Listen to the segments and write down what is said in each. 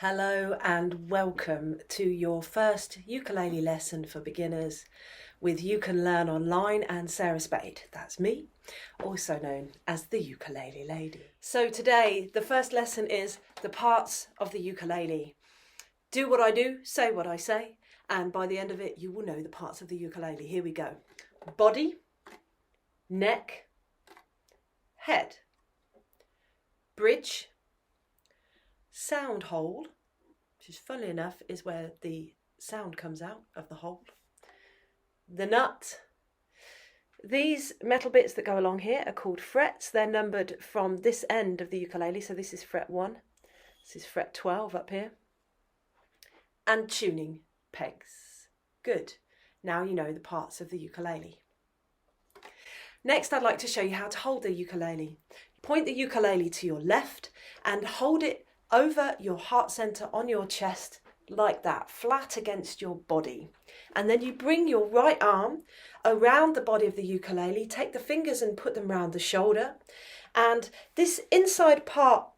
Hello and welcome to your first ukulele lesson for beginners with Uke N Learn online and Sara Spade. That's me, also known as the ukulele lady. So today the first lesson is the parts of the ukulele. Do what I do, say what I say, and by the end of it you will know the parts of the ukulele. Here we go. Body, neck, head, bridge, sound hole, which is funnily enough is where the sound comes out of the hole, the nut. These metal bits that go along here are called frets. They're numbered from this end of the ukulele, so this is fret 1, this is fret 12 up here, and tuning pegs. Good, now you know the parts of the ukulele. Next I'd like to show you how to hold the ukulele. Point the ukulele to your left and hold it over your heart center on your chest like that, flat against your body. And then you bring your right arm around the body of the ukulele, take the fingers and put them around the shoulder. And this inside part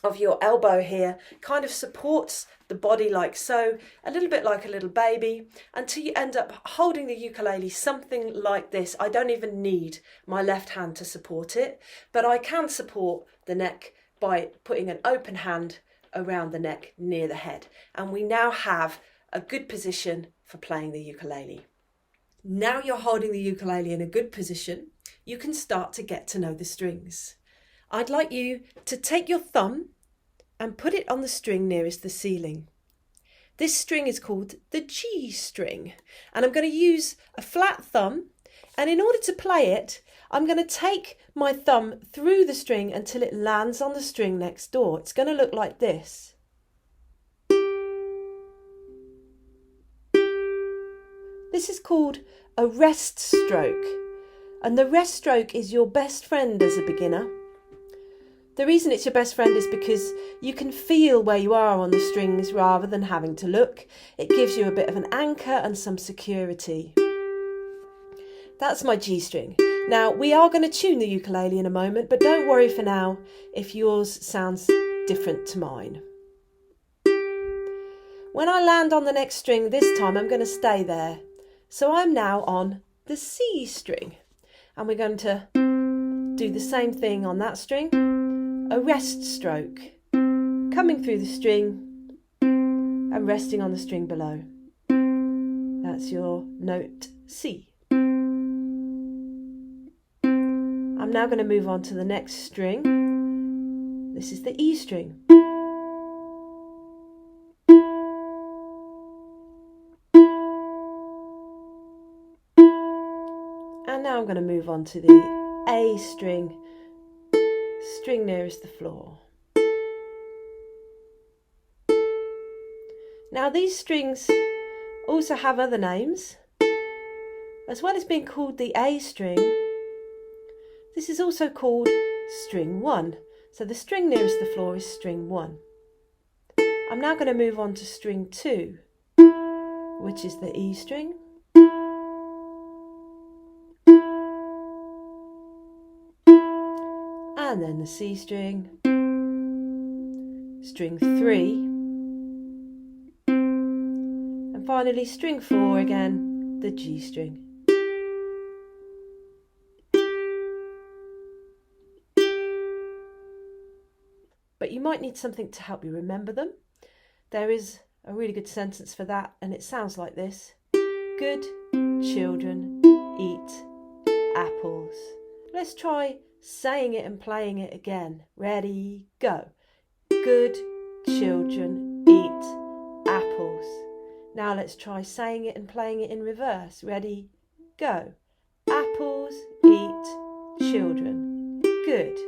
of your elbow here kind of supports the body like so, a little bit like a little baby, until you end up holding the ukulele something like this. I don't even need my left hand to support it, but I can support the neck by putting an open hand around the neck near the head. And we now have a good position for playing the ukulele. Now you're holding the ukulele in a good position, you can start to get to know the strings. I'd like you to take your thumb and put it on the string nearest the ceiling. This string is called the G string, and I'm going to use a flat thumb, and in order to play it, I'm going to take my thumb through the string until it lands on the string next door. It's going to look like this. This is called a rest stroke, and the rest stroke is your best friend as a beginner. The reason it's your best friend is because you can feel where you are on the strings rather than having to look. It gives you a bit of an anchor and some security. That's my G string. Now we are going to tune the ukulele in a moment, but don't worry for now if yours sounds different to mine. When I land on the next string this time, I'm going to stay there. So I'm now on the C string, and we're going to do the same thing on that string. A rest stroke, coming through the string and resting on the string below. That's your note C. I'm now going to move on to the next string. This is the E string. And now I'm going to move on to the A string, string nearest the floor. Now these strings also have other names. As well as being called the A string, this is also called string 1. So the string nearest the floor is string 1. I'm now going to move on to string 2, which is the E string. And then the C string, string 3, and finally string 4 again, the G string. But you might need something to help you remember them. There is a really good sentence for that, and it sounds like this. Good children eat apples. Let's try saying it and playing it again. Ready, go. Good children eat apples. Now let's try saying it and playing it in reverse. Ready, go. Apples eat children. Good.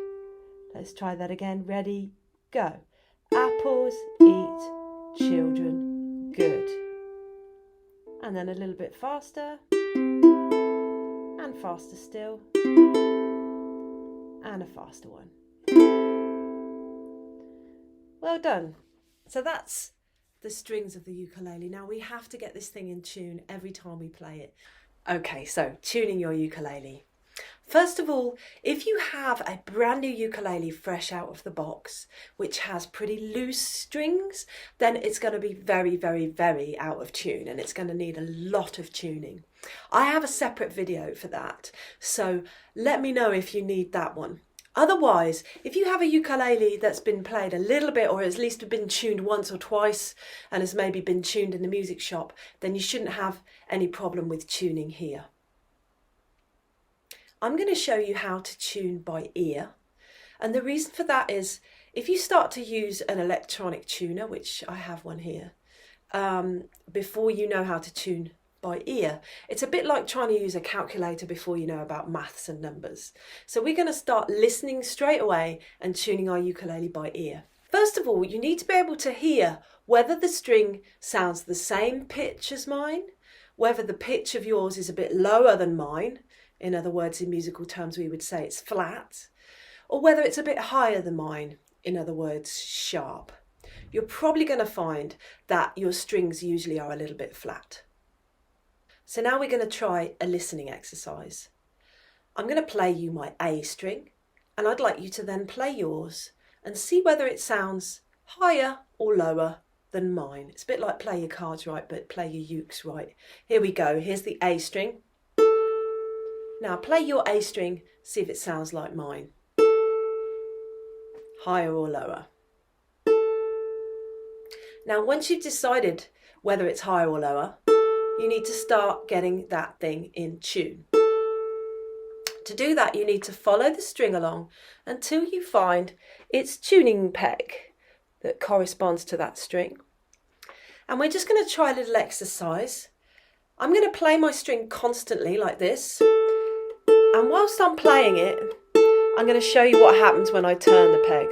Let's try that again. Ready, go. Apples eat children. Good. And then a little bit faster. And faster still. And a faster one. Well done. So that's the strings of the ukulele. Now we have to get this thing in tune every time we play it. Okay, so tuning your ukulele. First of all, if you have a brand new ukulele fresh out of the box, which has pretty loose strings, then it's going to be very, very, very out of tune and it's going to need a lot of tuning. I have a separate video for that, so let me know if you need that one. Otherwise, if you have a ukulele that's been played a little bit or at least been tuned once or twice and has maybe been tuned in the music shop, then you shouldn't have any problem with tuning here. I'm going to show you how to tune by ear, and the reason for that is if you start to use an electronic tuner, which I have one here, before you know how to tune by ear, it's a bit like trying to use a calculator before you know about maths and numbers. So we're going to start listening straight away and tuning our ukulele by ear. First of all, you need to be able to hear whether the string sounds the same pitch as mine, whether the pitch of yours is a bit lower than mine. In other words, in musical terms, we would say it's flat, or whether it's a bit higher than mine. In other words, sharp. You're probably going to find that your strings usually are a little bit flat. So now we're going to try a listening exercise. I'm going to play you my A string, and I'd like you to then play yours and see whether it sounds higher or lower than mine. It's a bit like play your cards right, but play your ukes right. Here we go. Here's the A string. Now play your A string, see if it sounds like mine. Higher or lower. Now once you've decided whether it's higher or lower, you need to start getting that thing in tune. To do that, you need to follow the string along until you find its tuning peg that corresponds to that string. And we're just going to try a little exercise. I'm going to play my string constantly like this. And whilst I'm playing it, I'm going to show you what happens when I turn the peg.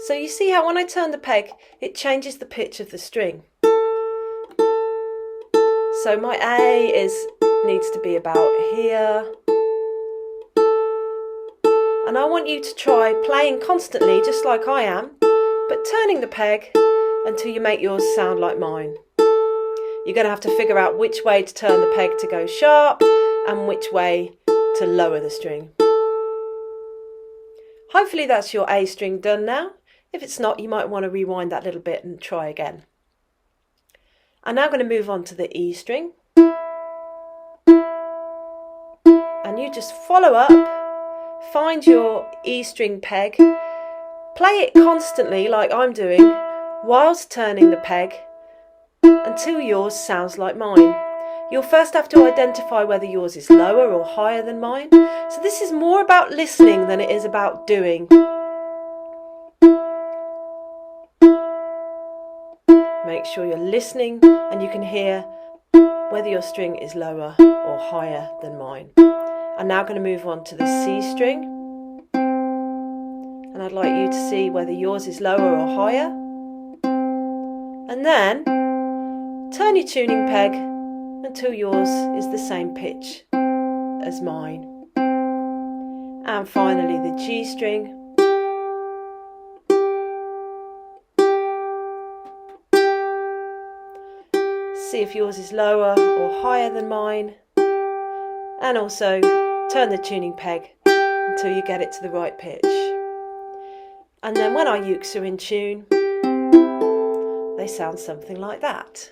So you see how when I turn the peg, it changes the pitch of the string. So my A needs to be about here. And I want you to try playing constantly, just like I am, but turning the peg until you make yours sound like mine. You're going to have to figure out which way to turn the peg to go sharp and which way to lower the string. Hopefully that's your A string done now. If it's not, you might want to rewind that little bit and try again. I'm now going to move on to the E string. And you just follow up. Find your E string peg, play it constantly like I'm doing, whilst turning the peg until yours sounds like mine. You'll first have to identify whether yours is lower or higher than mine. So this is more about listening than it is about doing. Make sure you're listening and you can hear whether your string is lower or higher than mine. I'm now going to move on to the C string, and I'd like you to see whether yours is lower or higher, and then turn your tuning peg until yours is the same pitch as mine. And finally the G string. See if yours is lower or higher than mine, and also turn the tuning peg until you get it to the right pitch. And then when our ukes are in tune, they sound something like that.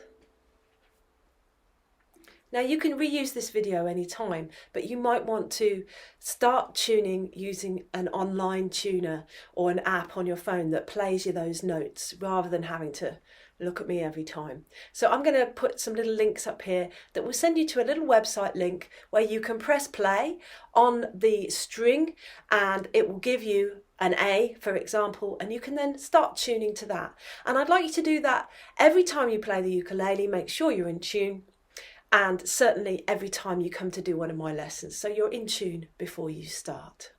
Now you can reuse this video anytime, but you might want to start tuning using an online tuner or an app on your phone that plays you those notes rather than having to look at me every time. So I'm going to put some little links up here that will send you to a little website link where you can press play on the string and it will give you an A, for example, and you can then start tuning to that. And I'd like you to do that every time you play the ukulele. Make sure you're in tune, and certainly every time you come to do one of my lessons, so you're in tune before you start.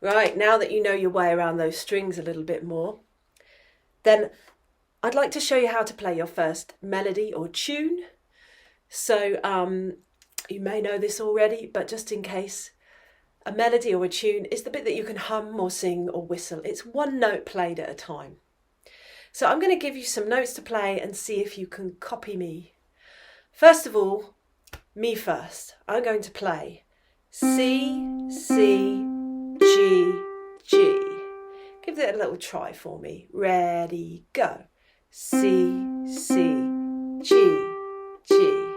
Right, now that you know your way around those strings a little bit more, then I'd like to show you how to play your first melody or tune. So you may know this already, but just in case, a melody or a tune is the bit that you can hum or sing or whistle. It's one note played at a time. So I'm going to give you some notes to play and see if you can copy me. First of all, me first. I'm going to play C, C, G, G. Give it a little try for me. Ready, go. C, C, G, G.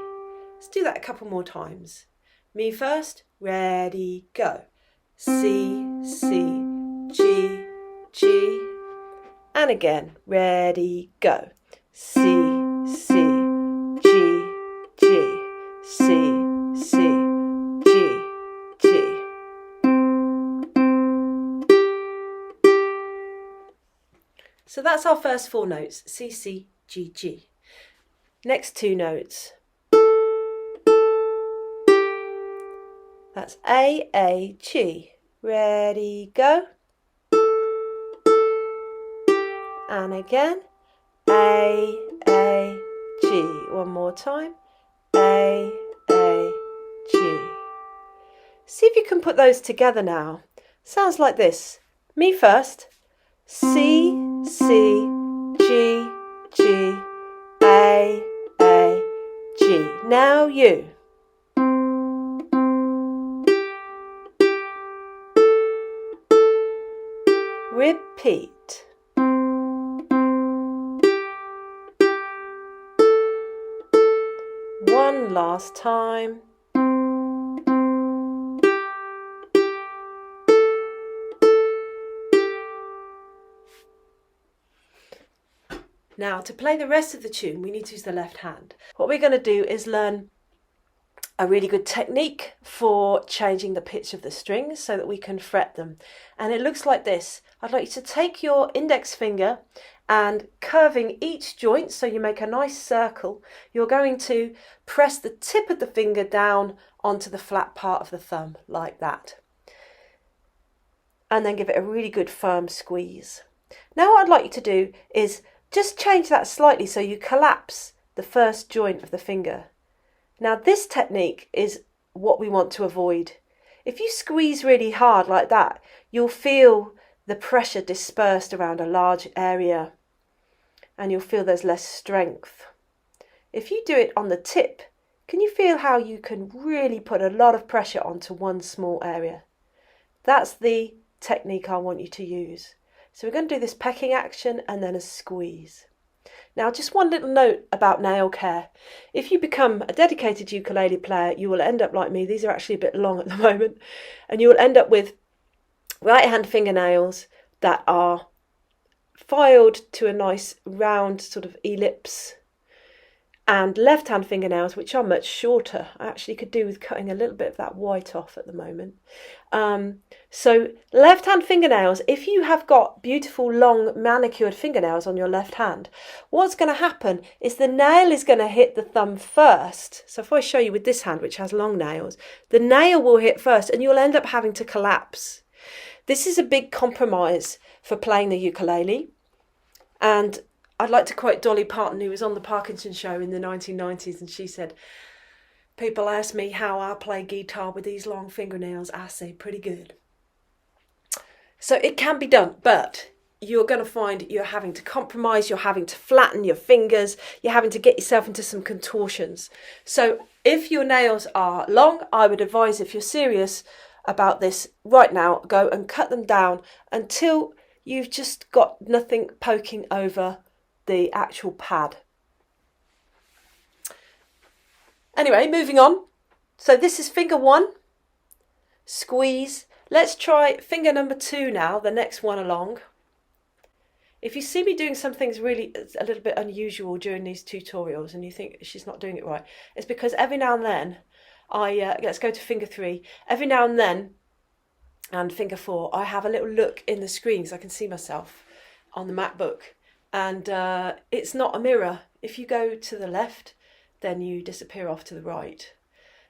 Let's do that a couple more times. Me first. Ready, go. C, C, G, G. And again. Ready, go. C, C, G, G. C, C, G, G. So that's our first four notes, C, C, G, G. Next two notes. That's A, G. Ready, go. And again, A, G. One more time. A, G. See if you can put those together now. Sounds like this. Me first. C, C, G, G, A, G. Now you. Repeat. One last time. Now, to play the rest of the tune, we need to use the left hand. What we're going to do is learn a really good technique for changing the pitch of the strings so that we can fret them. And it looks like this. I'd like you to take your index finger and curving each joint so you make a nice circle, you're going to press the tip of the finger down onto the flat part of the thumb, like that. And then give it a really good firm squeeze. Now what I'd like you to do is just change that slightly so you collapse the first joint of the finger. Now this technique is what we want to avoid. If you squeeze really hard like that, you'll feel the pressure dispersed around a large area and you'll feel there's less strength. If you do it on the tip, can you feel how you can really put a lot of pressure onto one small area? That's the technique I want you to use. So we're going to do this pecking action and then a squeeze. Now just one little note about nail care. If you become a dedicated ukulele player, you will end up like me. These are actually a bit long at the moment. And you will end up with right hand fingernails that are filed to a nice round sort of ellipse, and left hand fingernails which are much shorter. I actually could do with cutting a little bit of that white off at the moment. So left hand fingernails, if you have got beautiful long manicured fingernails on your left hand, what's going to happen is the nail is going to hit the thumb first. So if I show you with this hand which has long nails, the nail will hit first and you'll end up having to collapse. This is a big compromise for playing the ukulele, and I'd like to quote Dolly Parton, who was on the Parkinson show in the 1990s, and she said, "People ask me how I play guitar with these long fingernails. I say pretty good." So it can be done, but you're going to find you're having to compromise, you're having to flatten your fingers, you're having to get yourself into some contortions. So if your nails are long, I would advise, if you're serious about this right now, go and cut them down until you've just got nothing poking over the actual pad. Anyway, moving on. So this is finger 1, squeeze. Let's try finger number 2 now, the next one along. If you see me doing some things really a little bit unusual during these tutorials and you think she's not doing it right, it's because every now and then let's go to finger 3. Every now and then, and finger 4, I have a little look in the screen because I can see myself on the MacBook. And it's not a mirror. If you go to the left, then you disappear off to the right.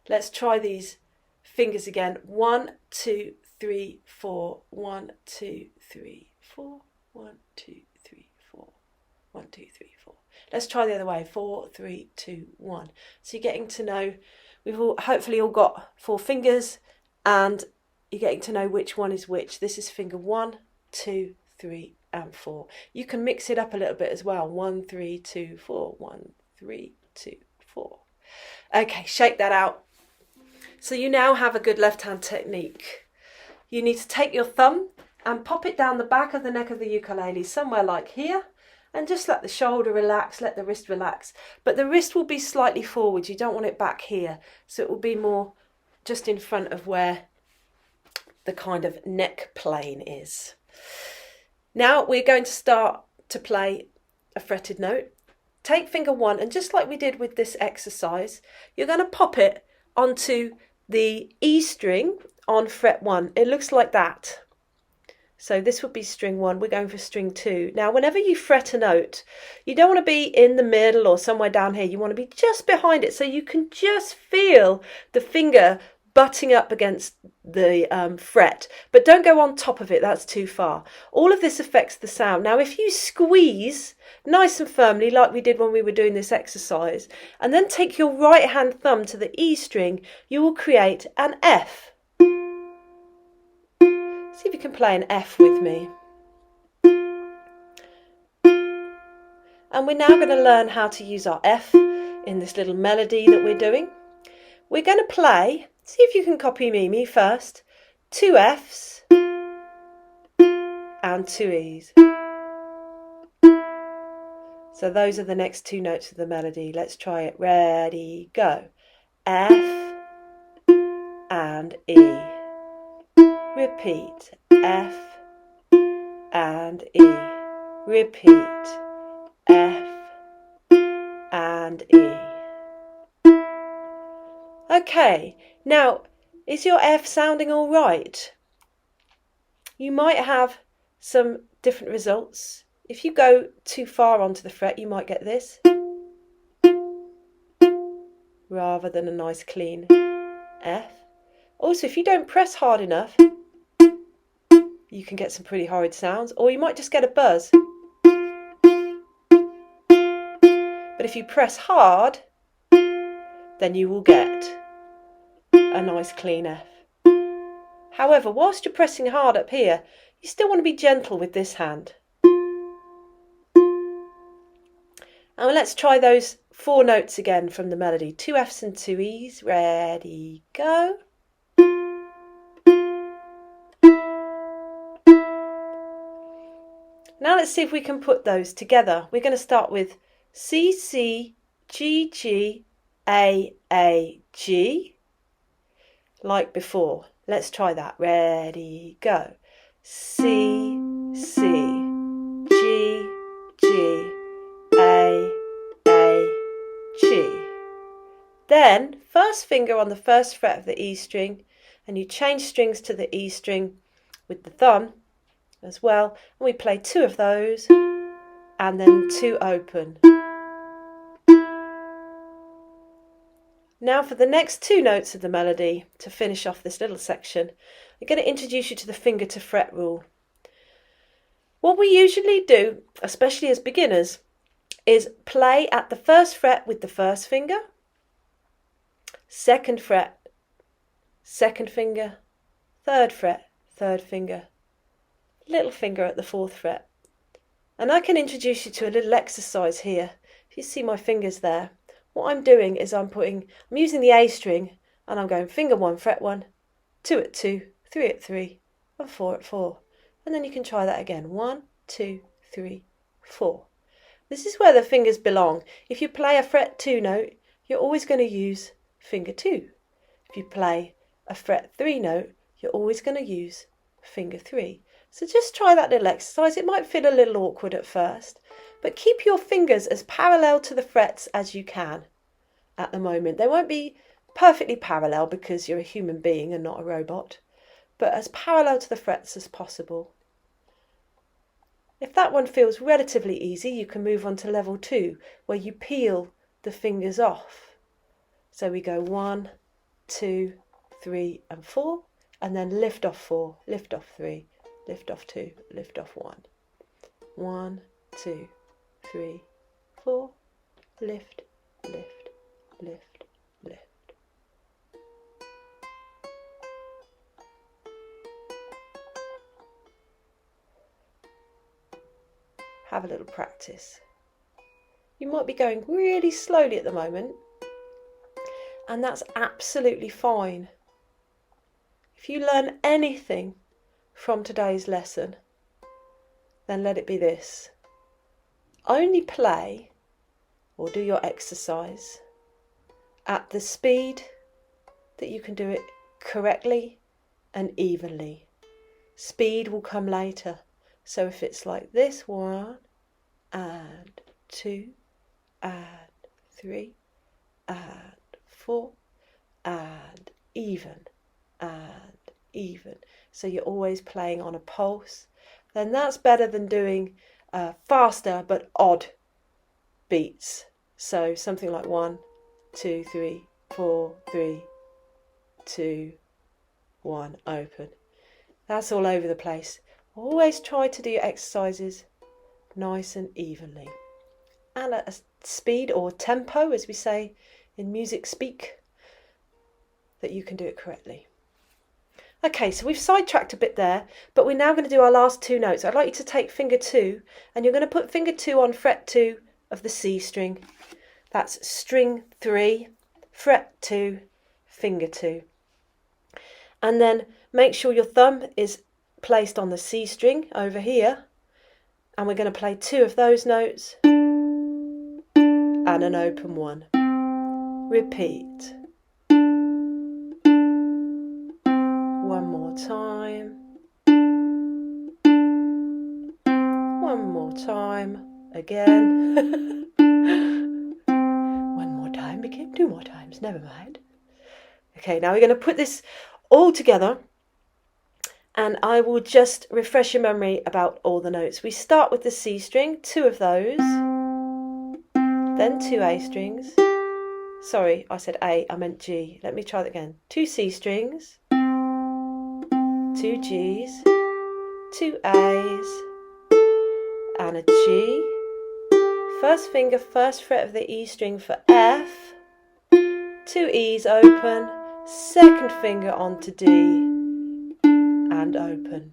Let's try these fingers again. 1, 2, 3, 4. 1, 2, 3, 4. 1, 2, 3, 4. 1, 2, 3, 4. Let's try the other way. 4, 3, 2, 1. So you're getting to know, we've hopefully all got 4 fingers, and you're getting to know which one is which. This is finger 1, 2, 3 and 4. You can mix it up a little bit as well. 1, 3, 2, 4. 1, 3, 2, 4. Okay, shake that out. So you now have a good left hand technique. You need to take your thumb and pop it down the back of the neck of the ukulele, somewhere like here, and just let the shoulder relax, let the wrist relax. But the wrist will be slightly forward. You don't want it back here. So it will be more just in front of where the kind of neck plane is. Now we're going to start to play a fretted note. Take finger 1, and just like we did with this exercise, you're going to pop it onto the E string on fret 1. It looks like that. So this would be string 1. We're going for string 2. Now whenever you fret a note, you don't want to be in the middle or somewhere down here. You want to be just behind it, so you can just feel the finger butting up against the fret, but don't go on top of it, that's too far. All of this affects the sound. Now if you squeeze nice and firmly like we did when we were doing this exercise, and then take your right hand thumb to the E string, you will create an F. See if you can play an F with me. And we're now going to learn how to use our F in this little melody that we're doing. We're going to play, see if you can copy me first, 2 Fs and 2 Es. So those are the next 2 notes of the melody. Let's try it. Ready, go. F and E. Repeat. F and E. Repeat. F and E. Okay, now is your F sounding all right? You might have some different results. If you go too far onto the fret, you might get this, rather than a nice clean F. Also, if you don't press hard enough, you can get some pretty horrid sounds, or you might just get a buzz. But if you press hard, then you will get a nice clean F. However, whilst you're pressing hard up here, you still want to be gentle with this hand. And let's try those 4 notes again from the melody. 2 Fs and 2 Es. Ready, go. Now let's see if we can put those together. We're going to start with C, C, G, G, A, G, like before. Let's try that. Ready, go. C, C, G, G, A, G. Then, first finger on the first fret of the E string, and you change strings to the E string with the thumb as well. And we play 2 of those, and then 2 open. Now for the next 2 notes of the melody, to finish off this little section, I'm going to introduce you to the finger to fret rule. What we usually do, especially as beginners, is play at the first fret with the first finger, second fret, second finger, third fret, third finger, little finger at the 4th fret. And I can introduce you to a little exercise here. If you see my fingers there, what I'm doing is I'm using the A string, and I'm going finger 1, fret 1, 2 at 2, 3 at 3, and 4 at 4. And then you can try that again. 1, 2, 3, 4. This is where the fingers belong. If you play a fret 2 note, you're always going to use finger 2. If you play a fret 3 note, you're always going to use finger 3. So just try that little exercise. It might feel a little awkward at first, but keep your fingers as parallel to the frets as you can at the moment. They won't be perfectly parallel because you're a human being and not a robot, but as parallel to the frets as possible. If that one feels relatively easy, you can move on to level 2, where you peel the fingers off. So we go 1, 2, 3 and 4, and then lift off 4, lift off 3, lift off 2, lift off 1. 1, 2, 3, 4, lift, lift, lift, lift. have a little practice. You might be going really slowly at the moment, and that's absolutely fine. If you learn anything from today's lesson, then let it be this. Only play or do your exercise at the speed that you can do it correctly and evenly. Speed will come later. So if it's like this, 1 and 2 and 3 and 4 and even. So you're always playing on a pulse, then that's better than doing faster but odd beats. So something like 1, 2, 3, 4, 3, 2, 1, open. That's all over the place. Always try to do your exercises nice and evenly, and at a speed or tempo, as we say in music speak, that you can do it correctly. Okay, so we've sidetracked a bit there, but we're now going to do our last 2 notes. I'd like you to take finger 2, and you're going to put finger 2 on fret 2 of the C string. That's string 3, fret 2, finger 2. And then make sure your thumb is placed on the C string over here, and we're going to play 2 of those notes and an open 1. Repeat. One more time. One more time. Again. One more time became 2 more times. Never mind. Okay, now we're going to put this all together, and I will just refresh your memory about all the notes. We start with the C string, 2 of those, then 2 A strings. Sorry, I said A, I meant G. Let me try that again. 2 C strings, 2 G's, 2 A's, and a G. First finger, first fret of the E string for F, 2 E's open, second finger onto D, and open.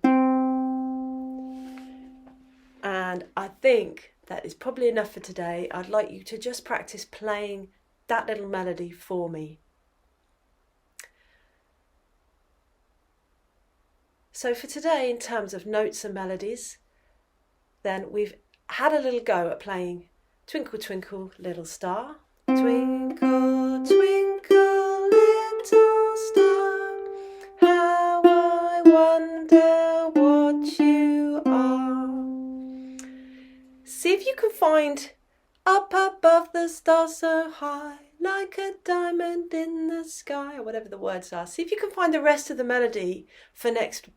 And I think that is probably enough for today. I'd like you to just practice playing that little melody for me. So for today, in terms of notes and melodies, then we've had a little go at playing Twinkle Twinkle Little Star. Twinkle, twinkle, little star, how I wonder what you are. See if you can find up above the stars so high, like a diamond in the sky, or whatever the words are. See if you can find the rest of the melody for next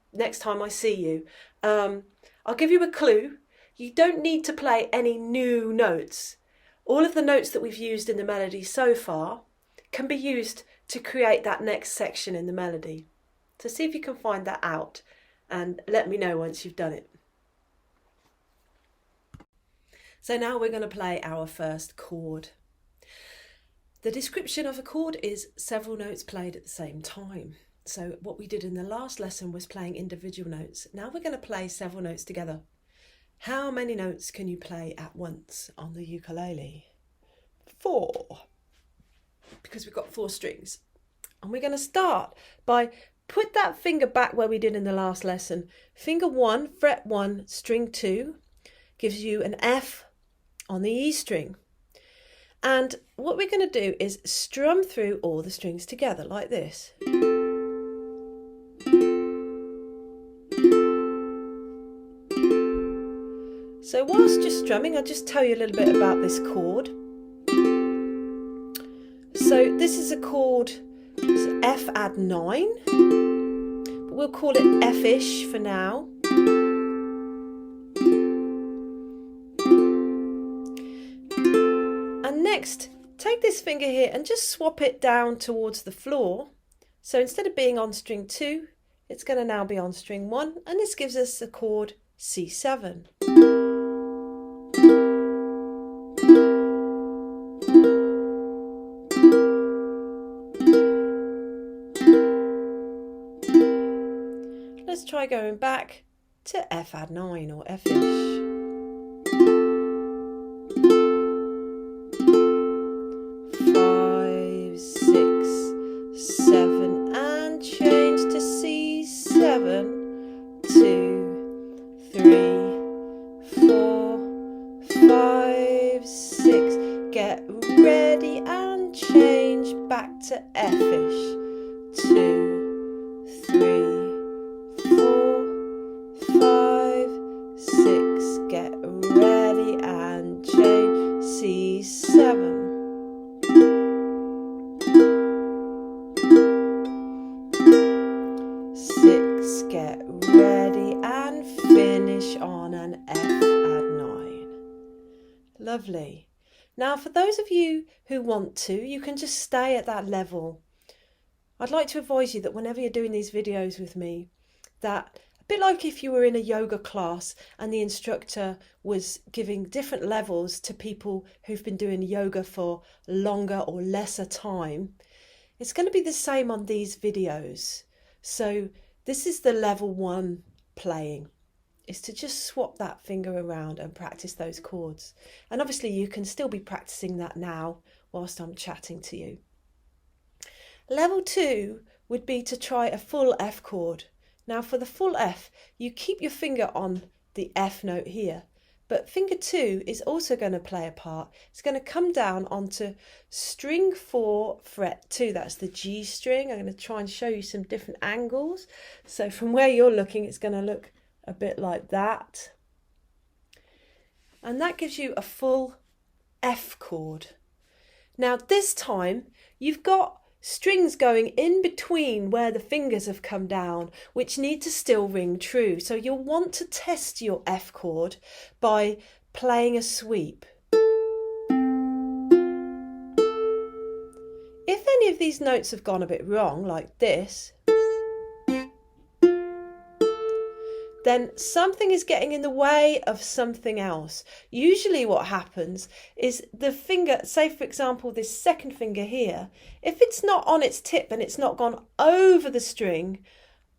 time I see you. I'll give you a clue. You don't need to play any new notes. All of the notes that we've used in the melody so far can be used to create that next section in the melody. So see if you can find that out and let me know once you've done it. So now we're going to play our first chord. The description of a chord is several notes played at the same time. So what we did in the last lesson was playing individual notes. Now we're going to play several notes together. How many notes can you play at once on the ukulele? 4, because we've got 4 strings. And we're going to start by put that finger back where we did in the last lesson. Finger 1, fret 1, string 2 gives you an F on the E string. And what we're going to do is strum through all the strings together like this. So whilst you're strumming, I'll just tell you a little bit about this chord. So this is a chord, it's F add 9, but we'll call it F-ish for now. And next, take this finger here and just swap it down towards the floor. So instead of being on string 2, it's going to now be on string 1, and this gives us the chord C7. Let's try going back to F add 9 or F-ish. 3, 4, 5, 6. Get ready and change back to F-ish. 2, 3, 4, 5, 6. Get ready and change. C7. 6. Get ready and finish on an F add 9. Lovely. Now for those of you who want to, you can just stay at that level. I'd like to advise you that whenever you're doing these videos with me, that a bit like if you were in a yoga class and the instructor was giving different levels to people who've been doing yoga for longer or lesser time, it's going to be the same on these videos. So this is the level 1 playing, is to just swap that finger around and practice those chords. And obviously you can still be practicing that now whilst I'm chatting to you. Level 2 would be to try a full F chord. Now for the full F, you keep your finger on the F note here, but finger 2 is also going to play a part. It's going to come down onto string 4 fret 2, that's the G string. I'm going to try and show you some different angles. So from where you're looking, it's going to look a bit like that. And that gives you a full F chord. Now this time you've got strings going in between where the fingers have come down, which need to still ring true. So you'll want to test your F chord by playing a sweep. If any of these notes have gone a bit wrong, like this, then something is getting in the way of something else. Usually what happens is the finger, say for example this second finger here, if it's not on its tip and it's not gone over the string,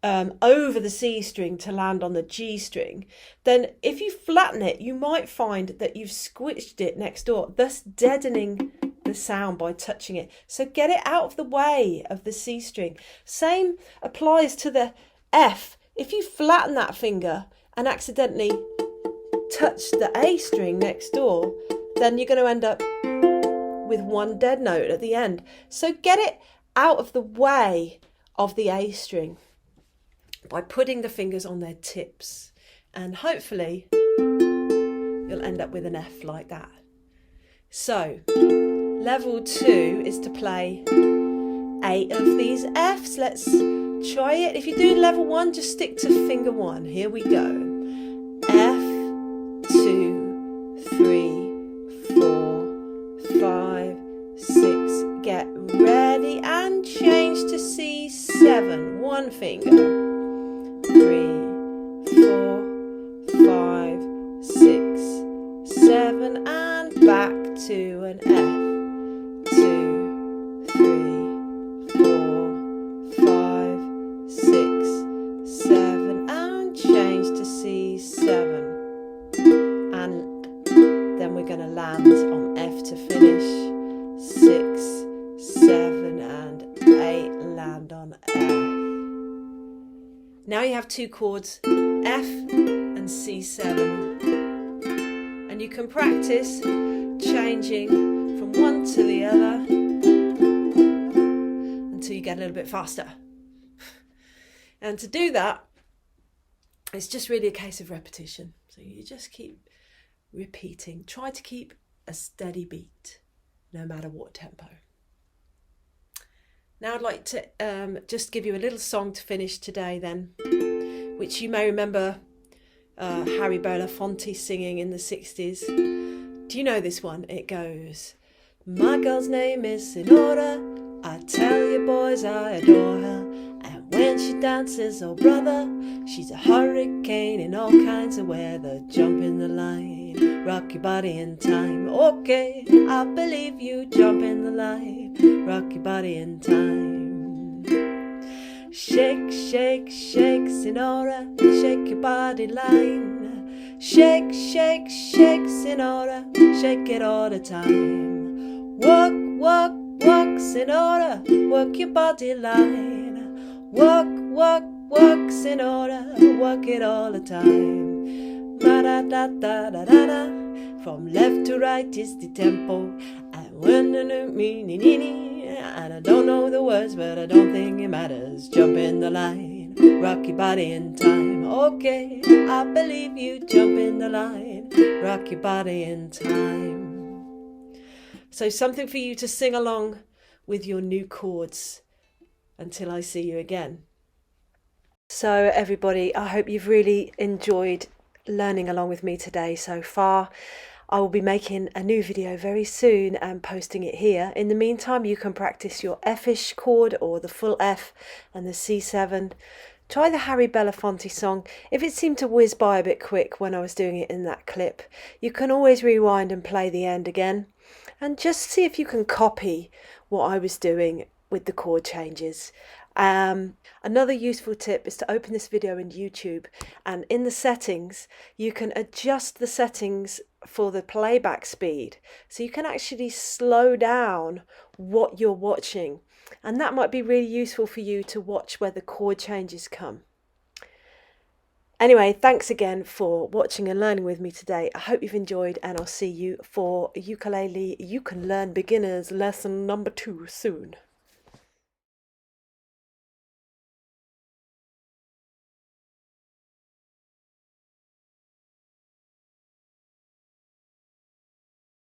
over the C string to land on the G string, then if you flatten it, you might find that you've squished it next door, thus deadening the sound by touching it. So get it out of the way of the C string. Same applies to the F. If you flatten that finger and accidentally touch the A string next door, then you're going to end up with one dead note at the end. So get it out of the way of the A string by putting the fingers on their tips, and hopefully you'll end up with an F like that. So level 2 is to play 8 of these Fs. Let's try it. If you're doing level 1, just stick to finger 1. Here we go. F, 2, 3, 4, 5, 6. Get ready and change to C7. One finger. 3, 4, 5, 6, 7, and back to an F. 2, 3, 4, 5, 6, 7, and change to C7. And then we're going to land on F to finish. 6, 7, and 8, land on F. Now you have 2 chords, F and C7. And you can practice changing from one to the other until you get a little bit faster. And to do that, it's just really a case of repetition. So you just keep repeating. Try to keep a steady beat, no matter what tempo. Now I'd like to just give you a little song to finish today then, which you may remember Harry Belafonte singing in the 60s. Do you know this one? It goes, my girl's name is Senora, I tell you boys I adore her, and when she dances, oh brother, she's a hurricane in all kinds of weather. Jump in the line, rock your body in time. Okay, I believe you. Jump in the line, rock your body in time. Shake, shake, shake, Senora, shake your body line. Shake, shake, shake, Senora, shake it all the time. Work, work, work, Senora, work your body line. Work, work, work, Senora, work it all the time. Da-da-da-da-da-da. From left to right is the tempo. And I don't know the words, but I don't think it matters. Jump in the line, rock your body in time. Okay, I believe you. Jump in the line, rock your body in time. So something for you to sing along with your new chords until I see you again. So everybody, I hope you've really enjoyed learning along with me today so far. I will be making a new video very soon and posting it here. In the meantime, you can practice your F-ish chord or the full F and the C7. Try the Harry Belafonte song. If it seemed to whiz by a bit quick when I was doing it in that clip, you can always rewind and play the end again. And just see if you can copy what I was doing with the chord changes. Another useful tip is to open this video in YouTube, and in the settings you can adjust the settings for the playback speed, so you can actually slow down what you're watching, and that might be really useful for you to watch where the chord changes come. Anyway, thanks again for watching and learning with me today. I hope you've enjoyed, and I'll see you for ukulele You Can Learn Beginners lesson number 2 soon.